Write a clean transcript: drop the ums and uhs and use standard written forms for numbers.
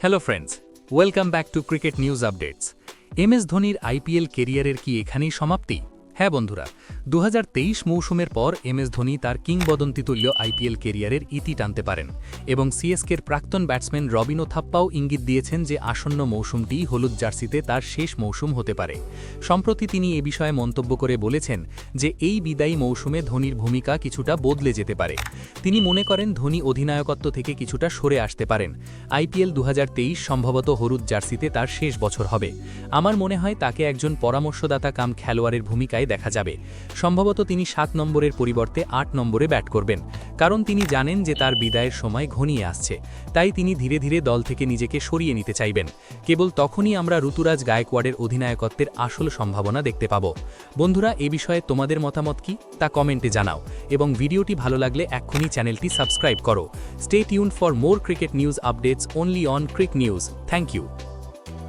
Hello friends, welcome back to cricket news updates. MS ধোনির IPL কেরিয়ারের কি এখানেই সমাপ্তি? হ্যাঁ বন্ধুরা, 2023 মৌসুমের পর এমএস ধোনি তার কিংবদন্তিতুল্য আইপিএল কেরিয়ারের ইতি টানতে পারেন এবং সিএসকের প্রাক্তন ব্যাটসম্যান রবিনো থাপ্পাও ইঙ্গিত দিয়েছেন যে আসন্ন মৌসুমটি হলুদ জার্সিতে তার শেষ মৌসুম হতে পারে। সম্প্রতি তিনি এ বিষয়ে মন্তব্য করে বলেছেন যে এই বিদায়ী মৌসুমে ধোনির ভূমিকা কিছুটা বদলে যেতে পারে। তিনি মনে করেন ধোনি অধিনায়কত্ব থেকে কিছুটা সরে আসতে পারেন। আইপিএল 2023 সম্ভবত হলুদ জার্সিতে তার শেষ বছর হবে। আমার মনে হয় তাকে একজন পরামর্শদাতা কাম খেলোয়াড়ের ভূমিকায় দেখা যাবে। সম্ভবত তিনি 7 নম্বরের পরিবর্তে 8 নম্বরে ব্যাট করবেন, কারণ তিনি জানেন যে তার বিদায়ের সময় ঘনিয়ে আসছে। তাই তিনি ধীরে ধীরে দল থেকে নিজেকে সরিয়ে নিতে চাইবেন। কেবল তখনই আমরা ঋতুরাজ গায়কোয়াড়ের অধিনায়কত্বের আসল সম্ভাবনা দেখতে পাব। বন্ধুরা, এ বিষয়ে তোমাদের মতামত কি তা কমেন্টে জানাও এবং ভিডিওটি ভালো লাগলে এক্ষুনি চ্যানেলটি সাবস্ক্রাইব করো। Stay tuned for more cricket news updates only on Cric News. Thank you.